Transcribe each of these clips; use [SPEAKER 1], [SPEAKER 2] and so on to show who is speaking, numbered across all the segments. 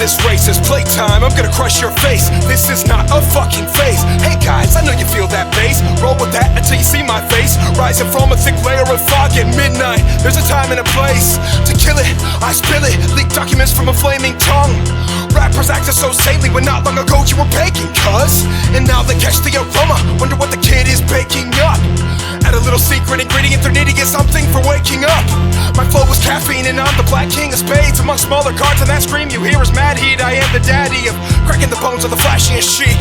[SPEAKER 1] this race is playtime. I'm gonna crush your face. This is not a fucking phase. Hey guys, I know you feel that bass. Roll with that until you see my face. Rising from a thick layer of fog at midnight. There's a time and a place to kill it. I spill it. Leak documents from a flaming tongue. Rappers acting so saintly when not long ago you were baking, cuz. And now they catch the aroma. Wonder what the kid is baking up. Add a little secret ingredient, they're needing is something for waking up. My flow is caffeine and I'm the black king of spades. Among smaller cards and that scream you hear is mad heat. I am the daddy of cracking the bones of the flashiest chic.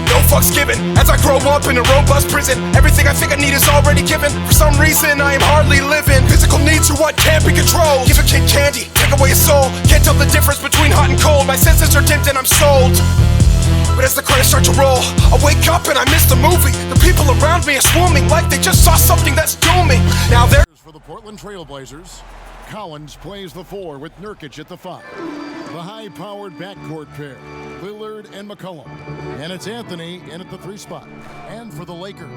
[SPEAKER 1] No fucks given, as I grow up in a robust prison. Everything I think I need is already given. For some reason I am hardly living. Physical needs are what can't be controlled. Give a kid candy, take away his soul. Can't tell the difference between hot and cold. My senses are dimmed and I'm sold. But as the credits start to roll, I wake up and I miss the movie. The people around me are swarming like they just saw something that's dooming. Now they're
[SPEAKER 2] for the Portland Trailblazers. Collins plays the 4 with Nurkic at the 5. The high-powered backcourt pair, Lillard and McCollum. And it's Anthony in at the 3 spot. And for the Lakers,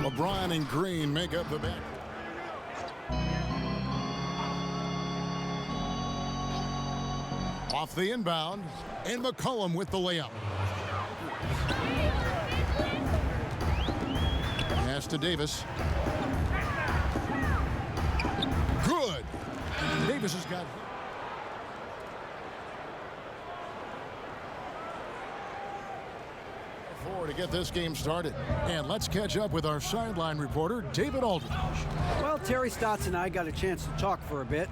[SPEAKER 2] LeBron and Green make up the back. Off the inbound, and McCollum with the layup. Pass to Davis. Good. Davis has got 4 to get this game started. And let's catch up with our sideline reporter, David Aldridge.
[SPEAKER 3] Well, Terry Stotts and I got a chance to talk for a bit.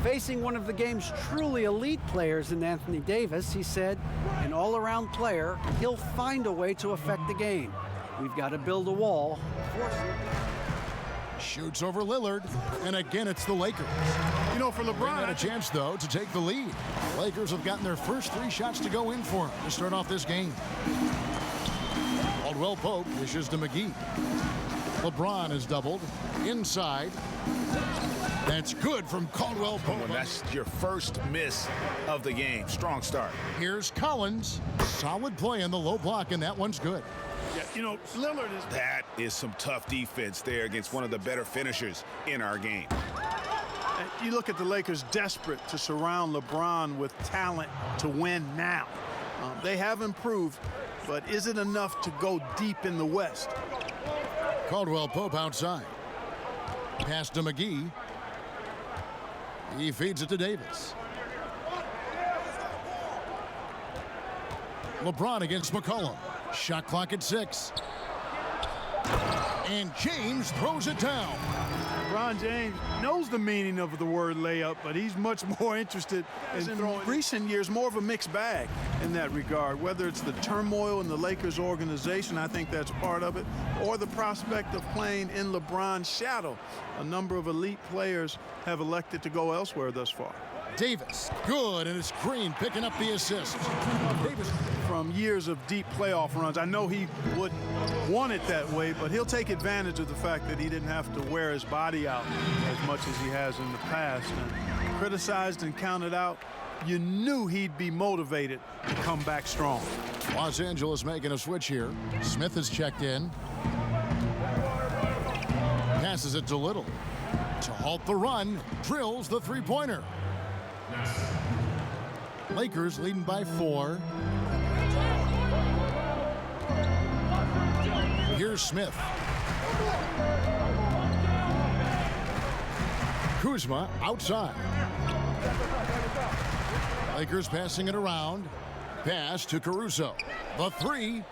[SPEAKER 3] Facing one of the game's truly elite players in Anthony Davis, he said, an all-around player, he'll find a way to affect the game. We've got to build a wall.
[SPEAKER 2] Shoots over Lillard, and again it's the Lakers.
[SPEAKER 4] You know, for LeBron,
[SPEAKER 2] had a chance, though, to take the lead. Lakers have gotten their first 3 shots to go in for him to start off this game. Caldwell Pope dishes to McGee. LeBron is doubled. Inside. That's good from Caldwell Pope.
[SPEAKER 5] That's your first miss of the game. Strong start.
[SPEAKER 2] Here's Collins. Solid play in the low block, and that one's good.
[SPEAKER 4] yeah, you know, Lillard is...
[SPEAKER 5] That is some tough defense there against one of the better finishers in our game.
[SPEAKER 4] You look at the Lakers desperate to surround LeBron with talent to win now. They have improved, but is it enough to go deep in the West?
[SPEAKER 2] Caldwell Pope outside. Pass to McGee. He feeds it to Davis. LeBron against McCollum. Shot clock at 6. And James throws it down.
[SPEAKER 4] LeBron James knows the meaning of the word layup, but he's much more interested in throwing. Recent years, more of a mixed bag in that regard. Whether it's the turmoil in the Lakers organization, I think that's part of it, or the prospect of playing in LeBron's shadow. A number of elite players have elected to go elsewhere thus far.
[SPEAKER 2] Davis, good, and it's Green picking up the assist.
[SPEAKER 4] Davis, from years of deep playoff runs, I know he would want it that way, but he'll take advantage of the fact that he didn't have to wear his body out as much as he has in the past. And criticized and counted out, you knew he'd be motivated to come back strong.
[SPEAKER 2] Los Angeles making a switch here. Smith has checked in. Passes it to Little. To halt the run, drills the three-pointer. Lakers leading by 4. Here's Smith. Kuzma outside. Lakers passing it around. Pass to Caruso. The 3.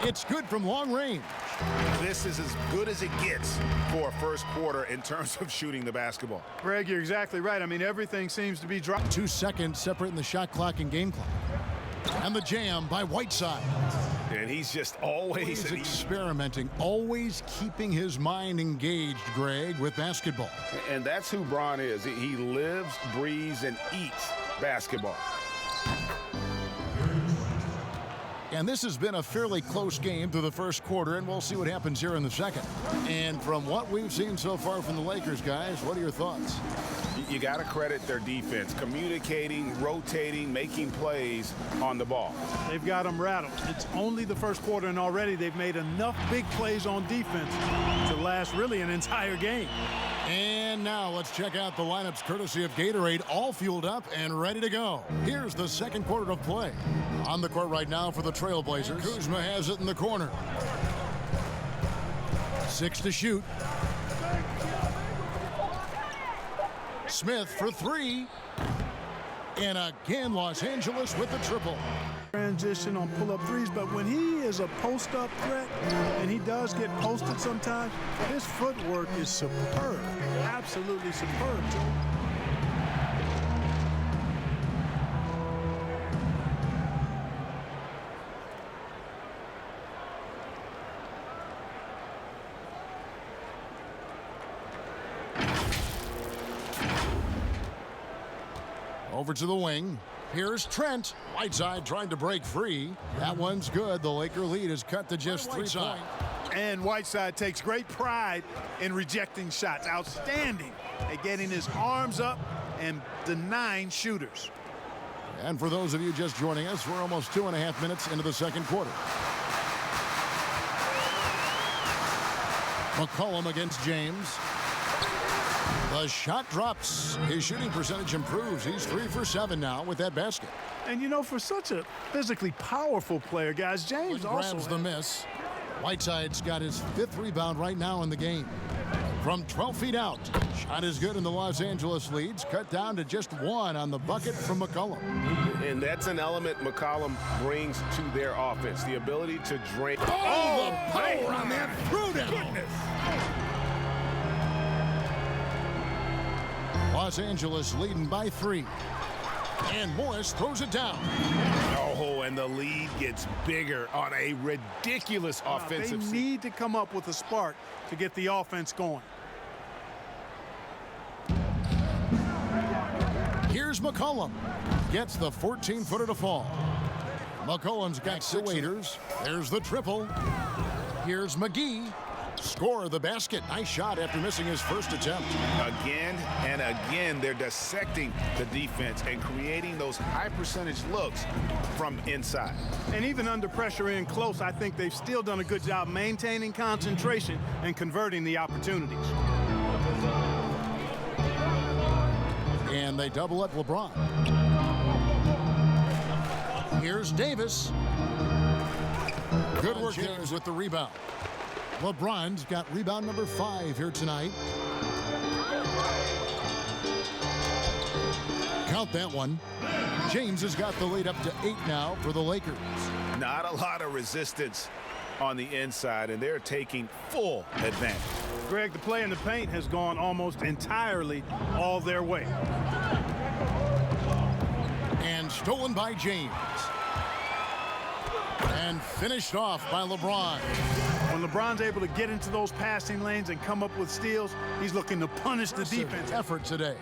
[SPEAKER 2] It's good from long range.
[SPEAKER 5] This is as good as it gets for a first quarter in terms of shooting the basketball.
[SPEAKER 4] Greg, you're exactly right. I mean, everything seems to be dropped.
[SPEAKER 2] 2 seconds separating the shot clock and game clock. And the jam by Whiteside.
[SPEAKER 5] And he's just always
[SPEAKER 2] experimenting, always keeping his mind engaged, Greg, with basketball.
[SPEAKER 5] And that's who Bron is. He lives, breathes, and eats basketball.
[SPEAKER 2] And this has been a fairly close game through the first quarter, and we'll see what happens here in the second. And from what we've seen so far from the Lakers, guys, what are your thoughts?
[SPEAKER 5] You got to credit their defense, communicating, rotating, making plays on the ball.
[SPEAKER 4] They've got them rattled. It's only the first quarter, and already they've made enough big plays on defense to last really an entire game.
[SPEAKER 2] And now let's check out the lineups courtesy of Gatorade, all fueled up and ready to go. Here's the second quarter of play. On the court right now for the Trailblazers. Kuzma has it in the corner. 6 to shoot. Smith for 3. And again, Los Angeles with the triple.
[SPEAKER 4] Transition on pull-up threes, but when he is a post-up threat, and he does get posted sometimes, his footwork is superb, absolutely superb.
[SPEAKER 2] Over to the wing. Here's Trent. Whiteside trying to break free. That one's good. The Laker lead is cut to just 3 points.
[SPEAKER 4] And Whiteside takes great pride in rejecting shots. Outstanding at getting his arms up and denying shooters.
[SPEAKER 2] And for those of you just joining us, we're almost 2.5 minutes into the second quarter. McCollum against James. The shot drops. His shooting percentage improves. He's 3 for 7 now with that basket.
[SPEAKER 4] And you know, for such a physically powerful player, guys, James also
[SPEAKER 2] grabs the miss. Whiteside's got his 5th rebound right now in the game. From 12 feet out, shot is good, and the Los Angeles leads cut down to just 1 on the bucket from McCollum.
[SPEAKER 5] And that's an element McCollum brings to their offense, the ability to drain.
[SPEAKER 2] Oh, the power on that throwdown. Los Angeles leading by 3. And Morris throws it down.
[SPEAKER 5] Oh, and the lead gets bigger on a ridiculous offensive
[SPEAKER 4] They need to come up with a spark to get the offense going.
[SPEAKER 2] Here's McCollum. Gets the 14-footer to fall. McCollum's got 6 waiters. There's the triple. Here's McGee. Score the basket. Nice shot after missing his first attempt.
[SPEAKER 5] Again and again, they're dissecting the defense and creating those high percentage looks from inside.
[SPEAKER 4] And even under pressure in close, I think they've still done a good job maintaining concentration and converting the opportunities.
[SPEAKER 2] And they double up LeBron. Here's Davis. Good work James with the rebound. LeBron's got rebound number 5 here tonight. Count that one. James has got the lead up to 8 now for the Lakers.
[SPEAKER 5] Not a lot of resistance on the inside, and they're taking full advantage.
[SPEAKER 4] Greg, the play in the paint has gone almost entirely all their way.
[SPEAKER 2] And stolen by James. And finished off by LeBron.
[SPEAKER 4] When LeBron's able to get into those passing lanes and come up with steals, he's looking to punish the defense.
[SPEAKER 2] Effort today.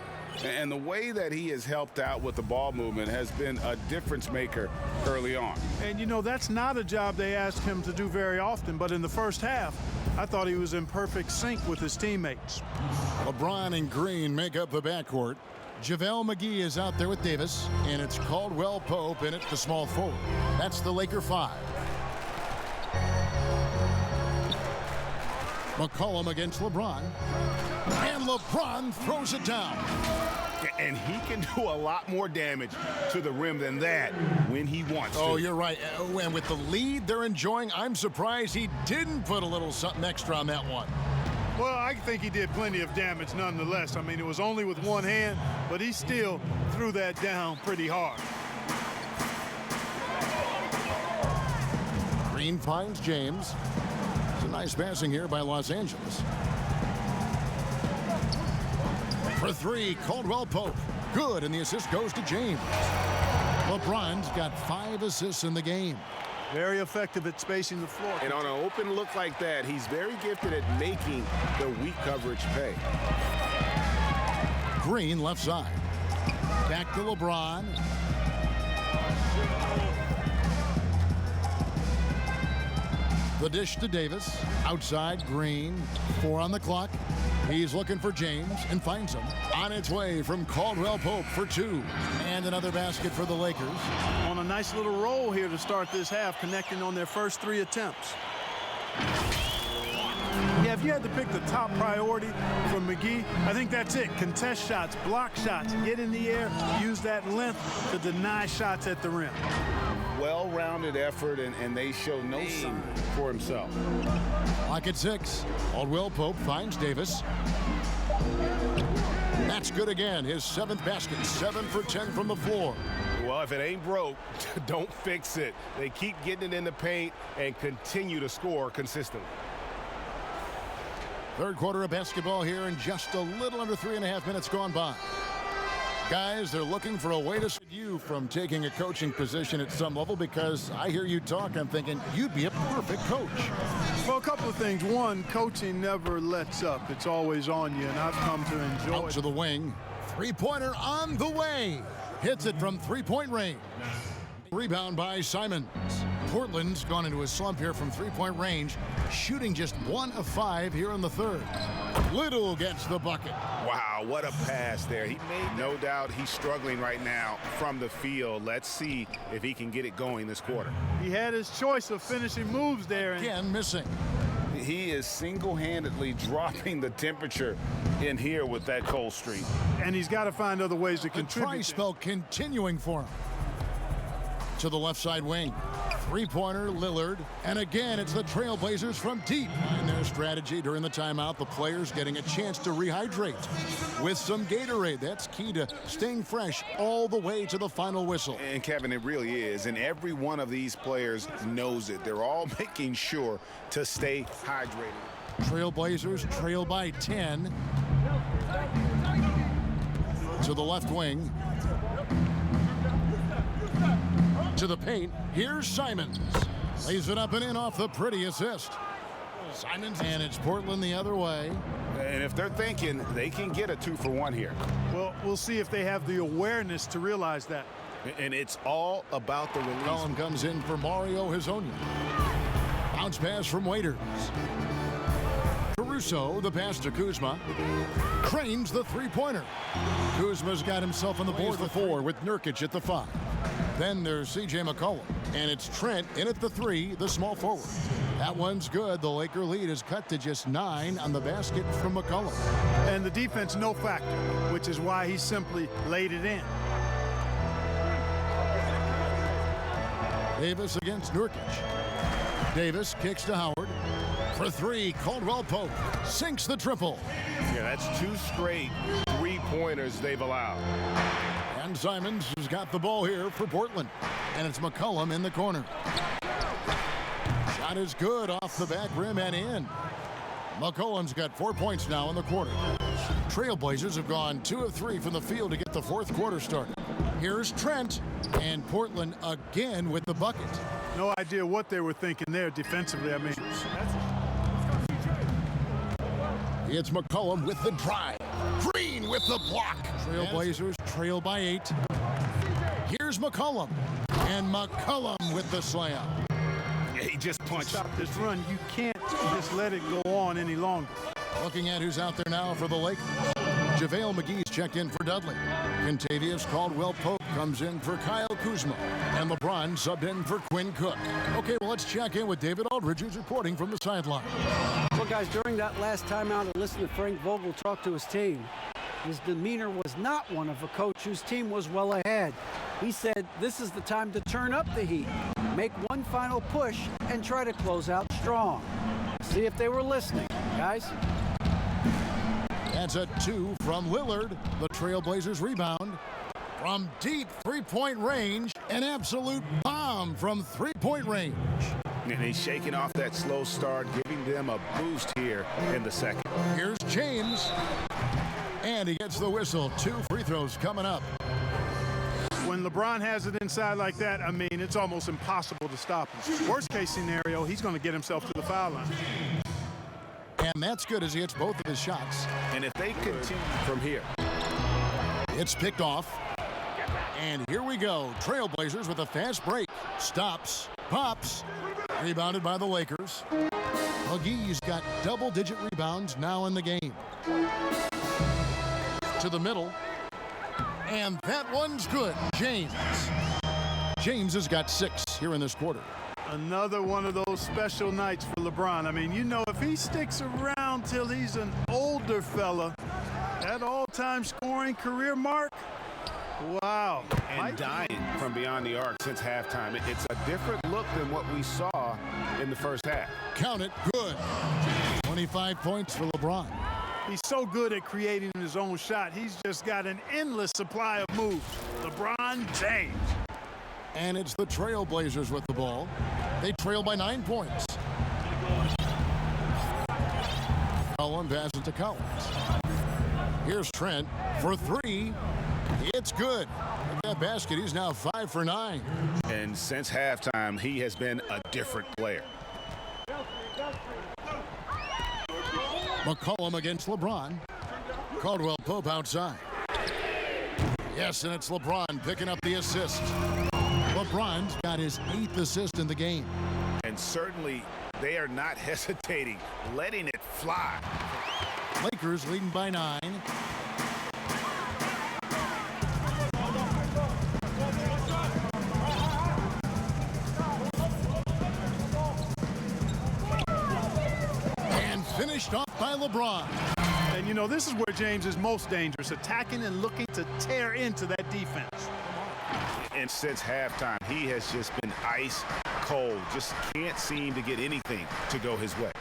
[SPEAKER 5] And the way that he has helped out with the ball movement has been a difference maker early on.
[SPEAKER 4] And you know, that's not a job they ask him to do very often, but in the first half, I thought he was in perfect sync with his teammates.
[SPEAKER 2] LeBron and Green make up the backcourt. JaVale McGee is out there with Davis, and it's Caldwell Pope in at the small forward. That's the Laker 5. McCollum against LeBron. And LeBron throws it down.
[SPEAKER 5] And he can do a lot more damage to the rim than that when he wants to.
[SPEAKER 2] Oh, you're right. And with the lead they're enjoying, I'm surprised he didn't put a little something extra on that one.
[SPEAKER 4] Well, I think he did plenty of damage nonetheless. I mean, it was only with one hand, but he still threw that down pretty hard.
[SPEAKER 2] Green finds James. It's a nice passing here by Los Angeles. For 3, Caldwell Pope. Good, and the assist goes to James. LeBron's got 5 assists in the game.
[SPEAKER 4] Very effective at spacing the floor.
[SPEAKER 5] And on an open look like that, he's very gifted at making the weak coverage pay.
[SPEAKER 2] Green left side. Back to LeBron. The dish to Davis. Outside, Green. 4 on the clock. He's looking for James and finds him. On its way from Caldwell Pope for 2. And another basket for the Lakers.
[SPEAKER 4] On a nice little roll here to start this half, connecting on their first 3 attempts. Yeah, if you had to pick the top priority for McGee, I think that's it. Contest shots, block shots, get in the air, use that length to deny shots at the rim.
[SPEAKER 5] Well-rounded effort, and they show no sign for himself.
[SPEAKER 2] Clock at 6. Caldwell Pope finds Davis. That's good again. His 7th basket. 7 for 10 from the floor.
[SPEAKER 5] Well, if it ain't broke, don't fix it. They keep getting it in the paint and continue to score consistently.
[SPEAKER 2] Third quarter of basketball here, and just a little under 3.5 minutes gone by. Guys, they're looking for a way to stop you from taking a coaching position at some level, because I hear you talk, I'm thinking you'd be a perfect coach.
[SPEAKER 4] Well, a couple of things. One, coaching never lets up. It's always on you, and I've come to enjoy
[SPEAKER 2] Out
[SPEAKER 4] it.
[SPEAKER 2] to the wing. Three-pointer on the way. Hits it from three-point range. Rebound by Simons. Portland's gone into a slump here from three-point range, shooting just 1 of 5 here in the third. Little gets the bucket.
[SPEAKER 5] Wow, what a pass there. He made no doubt he's struggling right now from the field. Let's see if he can get it going this quarter.
[SPEAKER 4] He had his choice of finishing moves there. And
[SPEAKER 2] Again, missing.
[SPEAKER 5] He is single-handedly dropping the temperature in here with that cold streak.
[SPEAKER 4] and he's got to find other ways to
[SPEAKER 2] The
[SPEAKER 4] contribute.
[SPEAKER 2] tri-spell continuing for him. To the left side wing. Three-pointer, Lillard. And again, it's the Trailblazers from deep. In their strategy during the timeout, the players getting a chance to rehydrate with some Gatorade. That's key to staying fresh all the way to the final whistle.
[SPEAKER 5] And Kevin, it really is. And every one of these players knows it. They're all making sure to stay hydrated.
[SPEAKER 2] Trailblazers trail by 10. To the left wing. To the paint. Here's Simons. Lays it up and in off the pretty assist. Simons, and it's Portland the other way.
[SPEAKER 5] And if they're thinking they can get a 2-for-1 here.
[SPEAKER 4] Well, we'll see if they have the awareness to realize that.
[SPEAKER 5] And it's all about the release.
[SPEAKER 2] Colin comes in for Mario Hezonja. Bounce pass from Waiters. Caruso, the pass to Kuzma. Cranes the three-pointer. Kuzma's got himself on the board the 4 with Nurkic at the 5. Then there's C.J. McCollum. And it's Trent in at the 3, the small forward. That one's good. The Laker lead is cut to just 9 on the basket from McCollum.
[SPEAKER 4] And the defense, no factor, which is why he simply laid it in.
[SPEAKER 2] Davis against Nurkic. Davis kicks to Howard. For 3, Caldwell Pope sinks the triple.
[SPEAKER 5] Yeah, that's 2 straight three-pointers they've allowed.
[SPEAKER 2] And Simons has got the ball here for Portland. And it's McCollum in the corner. Shot is good off the back rim and in. McCollum's got 4 points now in the quarter. Trailblazers have gone 2 of 3 from the field to get the fourth quarter started. Here's Trent, and Portland again with the bucket.
[SPEAKER 4] No idea what they were thinking there defensively. I mean,
[SPEAKER 2] It's McCollum with the drive. Green with the block. Trailblazers trail by 8. Here's McCollum. And McCollum with the slam.
[SPEAKER 5] He just punched.
[SPEAKER 4] stop this run. You can't just let it go on any longer.
[SPEAKER 2] Looking at who's out there now for the Lakers. JaVale McGee's checked in for Dudley. Contavious Caldwell Pope comes in for Kyle Kuzma. And LeBron subbed in for Quinn Cook. Okay, well, let's check in with David Aldridge, who's reporting from the sideline.
[SPEAKER 3] Well, guys, during that last timeout, I listened to Frank Vogel talk to his team. His demeanor was not one of a coach whose team was well ahead. He said, this is the time to turn up the heat, make one final push, and try to close out strong. See if they were listening, guys.
[SPEAKER 2] That's a 2 from Lillard. The Trailblazers rebound. From deep three-point range, an absolute bomb from three-point range.
[SPEAKER 5] And he's shaking off that slow start, giving them a boost here in the second.
[SPEAKER 2] Here's James. And he gets the whistle. 2 free throws coming up.
[SPEAKER 4] When LeBron has it inside like that, I mean, it's almost impossible to stop him. Worst case scenario, he's going to get himself to the foul line.
[SPEAKER 2] And that's good as he hits both of his shots.
[SPEAKER 5] And if they continue from here.
[SPEAKER 2] It's picked off. And here we go. Trailblazers with a fast break. Stops. Pops. Rebounded by the Lakers. McGee's got double-digit rebounds now in the game. To the middle. And that one's good. James has got 6 here in this quarter.
[SPEAKER 4] Another one of those special nights for LeBron. I mean, you know, if he sticks around till he's an older fella, that all-time scoring career mark, wow.
[SPEAKER 5] And dying from beyond the arc since halftime. It's a different look than what we saw in the first half.
[SPEAKER 2] Count it, good. 25 points for LeBron.
[SPEAKER 4] He's so good at creating his own shot. He's just got an endless supply of moves. LeBron James.
[SPEAKER 2] And it's the Trailblazers with the ball. They trail by 9 points. Cullen passes to Collins. Here's Trent for 3. It's good. With that basket, he's now 5 for 9.
[SPEAKER 5] And since halftime, he has been a different player.
[SPEAKER 2] McCollum against LeBron. Caldwell Pope outside. Yes, and it's LeBron picking up the assist. LeBron's got his 8th assist in the game.
[SPEAKER 5] And certainly, they are not hesitating, letting it fly.
[SPEAKER 2] Lakers leading by 9. And finished off by LeBron.
[SPEAKER 4] And, you know, this is where James is most dangerous, attacking and looking to tear into that defense.
[SPEAKER 5] And since halftime, he has just been ice cold. Just can't seem to get anything to go his way.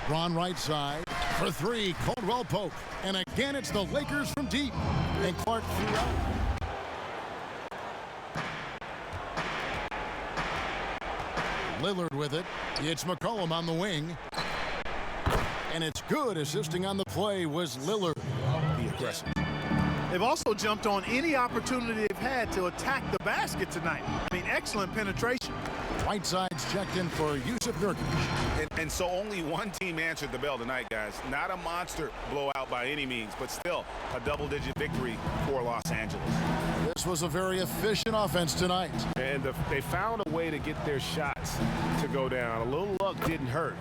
[SPEAKER 2] Ron right side for 3. Caldwell Pope. And again, it's the Lakers from deep. And Clark threw out. Lillard with it. It's McCollum on the wing. And it's good. Assisting on the play was Lillard.
[SPEAKER 5] Be aggressive.
[SPEAKER 4] They've also jumped on any opportunity they've had to attack the basket tonight. I mean, excellent penetration.
[SPEAKER 2] Whiteside's checked in for Yusuf Nurkic.
[SPEAKER 5] And so only one team answered the bell tonight, guys. Not a monster blowout by any means, but still a double-digit victory for Los Angeles.
[SPEAKER 2] This was a very efficient offense tonight.
[SPEAKER 5] And they found a way to get their shots to go down. A little luck didn't hurt.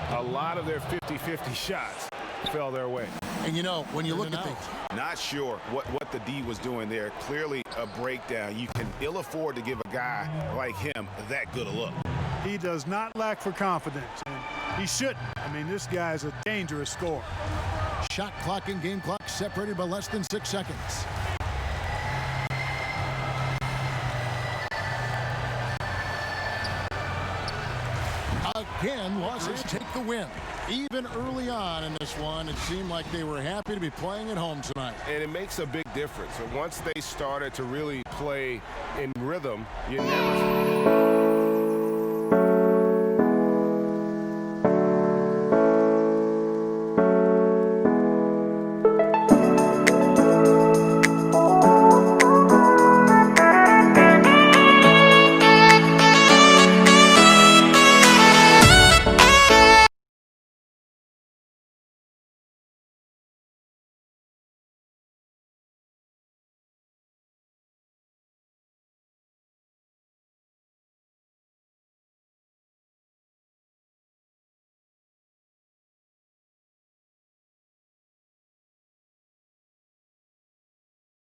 [SPEAKER 5] A lot of their 50-50 shots fell their way.
[SPEAKER 2] And, you know, when you look at things,
[SPEAKER 5] not sure what the D was doing there. Clearly a breakdown. You can ill afford to give a guy like him that good a look.
[SPEAKER 4] He does not lack for confidence, and he shouldn't. I mean, this guy's a dangerous scorer.
[SPEAKER 2] Shot clock and game clock separated by less than 6 seconds. Again, losses take the win. Even early on in this one, it seemed like they were happy to be playing at home tonight.
[SPEAKER 6] And it makes a big difference. And once they started to really play in rhythm, you never...